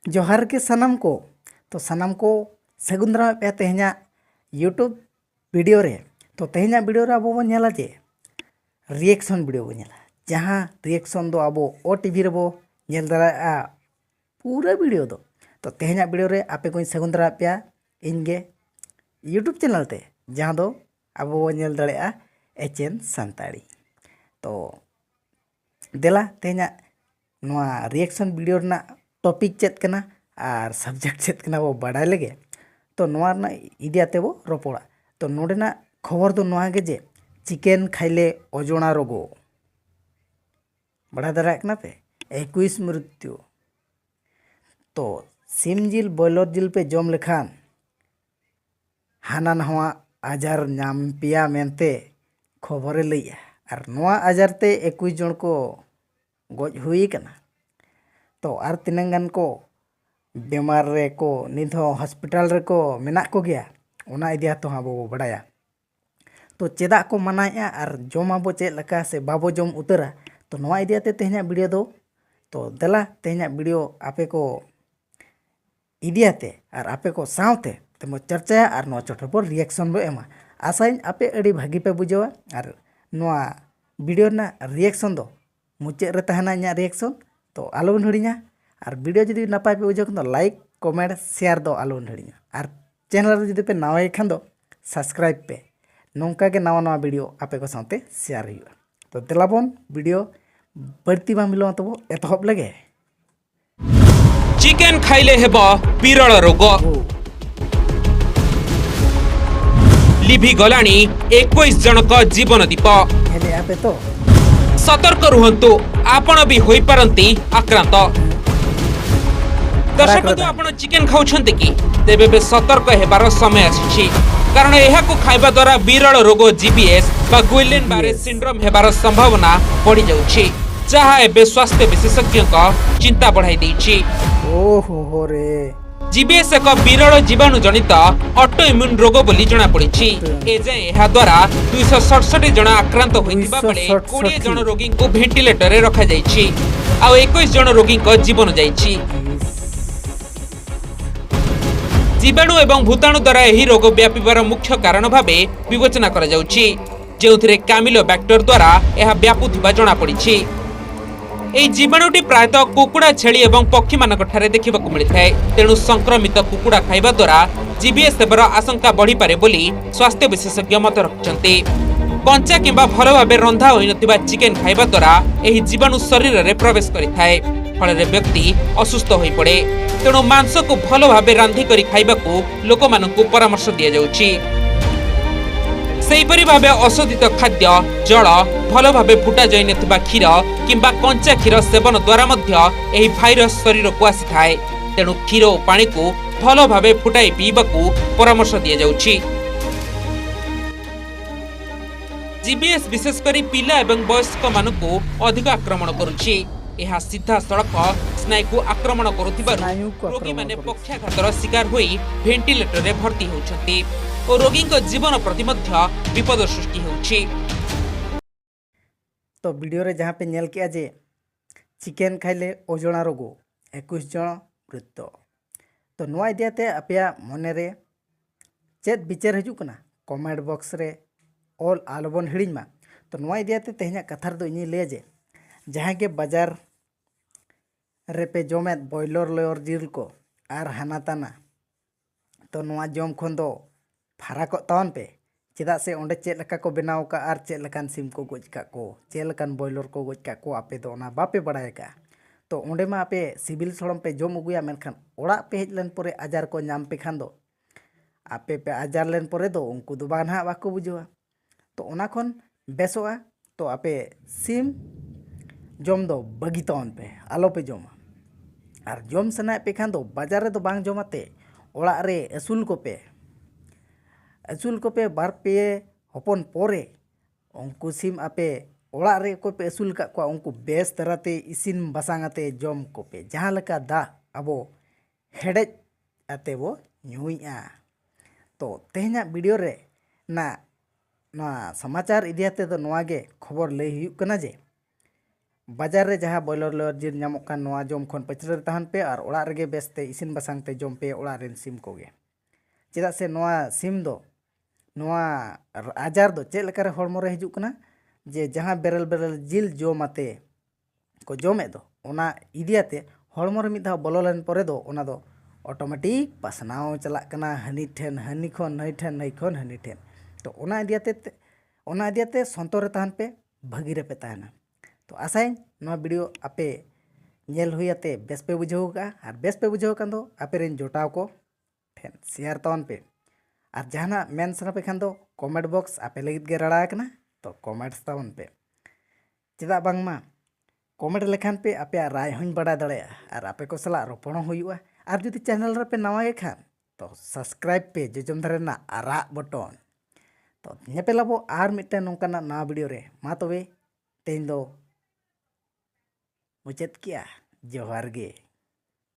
जोहार के सनम को तो सनम को सगुन दाराम पे तेहना यूट्यूब वीडियो रे तो तेहना वीडियो रे अब बो नेला जे रिएक्शन वीडियो बो नेला जहां रिएक्शन दो अब ओ टीवी रे बो नेल दाड़ा पूरा वीडियो दो तो तेहना वीडियो रे आपे को सगुन दाराम पे इनगे यूट्यूब चैनल ते जहां दो अब बो नेल दाड़ा एचएन सानताड़ी तो देला तेहना नोआ रिएक्शन वीडियो ना टॉपिक चेत कना और सब्जेक्ट चेत कना वो बाडाय लगे तो नोआ ना इदियाते वो रोपड़ा तो नोडेना खबर दो नोआ के जे चिकेन खाइले अजोना रोगो बड़ा दारा कना पे 21 मृत्यु तो सिम जिल बॉयलर जिल पे जम लेखान हाना नवा आजार नाम पिया मेनते खबरे लैया और नोआ आजार ते 21 जन को गज हुई कना तो आर तिनंगन को बेमार रे को निध हॉस्पिटल रे को मेना को गया ओना इदिया तो हाँ बो बड़ाया तो चेदा को मनाया और जमाबो चेद लका से बाबो जम उतरा तो नोआ इदियाते तेहना वीडियो दो तो देला तेहना वीडियो आपे को इदियाते और आपे को सावते तेमो चर्चा और नोआ चोटो पर रिएक्शन बो एमा आसाइन आपे अड़ी भागी पे बुझावा और नोआ वीडियो ना रिएक्शन दो मुचे रे तहना इना रिएक्शन तो आलोन हड़िया और वीडियो जुदी नपाय पे बुझो तो लाइक कमेंट शेयर दो आलोन हड़िया और चैनल जुदी पे नवाय खान दो सब्सक्राइब पे नौका के नवा नवा वीडियो आपे को साथे शेयर हुआ तो देलाबन वीडियो बढ़ती बा मिलो तो एतहब लगे चिकेन खाइले हेब विरल रोग लिभि गलानी 21 जनक जीवन दीप हेले आपे तो सतर्क रुहंतु आपण भी होई पारंती आक्रांत दर्शक बंधु आपण चिकेन खाउछंती कि तेबे बे सतर्क हेबार समय आछि कारण एहाकु खाइबा द्वारा विरल रोग जीबीएस बा गुइलेन बारे सिंड्रोम हेबार संभावना बढ़ी जाउछि जहा एबे स्वास्थ्य विशेषज्ञ चिंता बढ़ाई दैछि। ओहो हो रे जीबीएस एक विरल जीवाणु जनित ऑटो इम्यून रोग बोली जना पड़िछि एजे एहा द्वारा 267 जन आक्रांत होइतिबा बेले 20 जन रोगी को वेंटिलेटर रे रखा जाइछि आ 21 जन रोगी को जीवन जाइछि। जीवाणु एवं भूताणु द्वारा एही रोग व्यापिबार मुख्य कारण भाबे विवेचना करा जाउछि जेउथिरे कैमिलोबैक्टर द्वारा एहा व्यापुथिबा जणा पड़िछि। एही जीवाणुटी प्रायतः कुकुड़ा छेली एवं पक्षी मानक ठारे देखिबाकू मिलिथाय तेणु संक्रमित कुकुड़ा खाइबा द्वारा जीबीएस हेबार आशंका बढ़ी पारे बोली स्वास्थ्य विशेषज्ञ मत रखिछन्ति। कंचा किंबा भल भाबे रंधा होई नथिबा चिकेन खाइबा द्वारा एही जीवाणु शरीर रे प्रवेश करिथाय फଳରେ व्यक्ति असुस्थ होई पड़े तेणु मांस को भल भाबे रांधि करी खाइबाकू लोकमानकू परामर्श दिया जाउछि। सेहीपरि भाबे अशोधित खाद्य जल भल भाबे फुटा जाई नथिबा क्षीर किंबा कंचा क्षीर सेवन द्वारा मध्य एही भाइरस शरीर को आसीथाय तेणु क्षीर और पानी को भल भाबे फुटाई पीबाकू परामर्श दिया जाउछि। जीबीएस विशेष करी पिला एवं वयस्क मानकू अधिक आक्रमण करुछि एहा सीधा सड़क स्नायु को आक्रमण करुथिबारु रोगी माने पक्षाघातर शिकार होई वेंटिलेटर रे भर्ती होउछन्ति और रोगी को जीवन प्रति मध्य विपद सृष्टि होउछि। तो वीडियो रे जहाँ पे नेल किया जे चिकेन खाइले ओजोना रोगो 21 जन मृत्यु तो नोआ इदियाते आपया मने रे चेत विचार हजू कना कमेंट बॉक्स रे ऑल आलबन हिड़िमा तो नोआ इदियाते तेहना कथार दो इनी ले जे जहाँ के बाजार रे पे जमेत बॉयलर लेयर जिल को आर हाना ताना तो नोआ जम खन दो फाराक तावन पे चेदा से ओंडे चेद लका को बनाव का आर चेद लकान सिम को गोज का को चेद लकान बॉयलर को गोज का को आपे दो ना बापे बड़ाय का तो ओंडे मा आपे सिविल सड़म पे जम अगुया मेनखान ओड़ा पे हेज लेन परे आजार को नाम पे खान दो आपे पे आजार लेन परे दो उनको दो बान हा बाको बुझवा तो ओना खन बेसोआ तो आपे सिम जम दो बगी तावन पे आलो पे जमा और जम सना पे खान दो बाजार रे दो बांग जमाते ओड़ा रे असूल को पे बार पे हपन पोरे उनको सिम आपे ओड़ा रे को पे असूल का को उनको बेस तरहते इसिन बसांगते जम को पे जहाँ लका दा अबो हेडेज आते वो न्यूइया तो तेहना वीडियो रे ना समाचार इदियाते तो नोआ गे खबर लई हुयुक कना जे बाजार रे जहाँ बॉयलर जिल नामोग कान नोआ जम खन पचरे तहन पे और ओड़ा रेगे बेसते इसिन बसांग ते जम पे ओड़ा रेन सिम कोगे चेदा से नोआ सिम दो नोआ आजार दो चेक लेकारे हॉर्मो रे हिजुग कना जे जहाँ बेरल बेरल जिल जोमाते को जोमे दो ओना इदियाते हॉर्मो रे मिद धाव बोलो लेन परे दो ओना दो ऑटोमेटिक पासनाव चलाक कना हनी ठेन हनी खन नई ठेन नई खन हनी ठेन तो ओना इदियाते संतो रे तहन पे भागी रे पे तहना तो आसाई नोआ वीडियो आपे नेल हुयाते बेस पे बुझाव का और बेस पे बुझाव कान दो आपे रेन जोटाव को ठेन शेयर तवन पे और जहाना मेन सना पे खान दो कमेंट बॉक्स आपे लगित गे रड़ा कना तो कमेंट्स तवन पे चेदा बांगमा कमेंट लेखान पे आपे राय हूँ बड़ा दड़ेया और आपे को सला रोपण हुआ और जुदी चैनल रे पे नवा गे खान तो सब्सक्राइब पे जोजम धरे ना आरा बटन तो नेपेलाबो आर मिट्टे नौकाना नवा वीडियो रे मा तबे तेन दो मुचाद किया जोहार गे।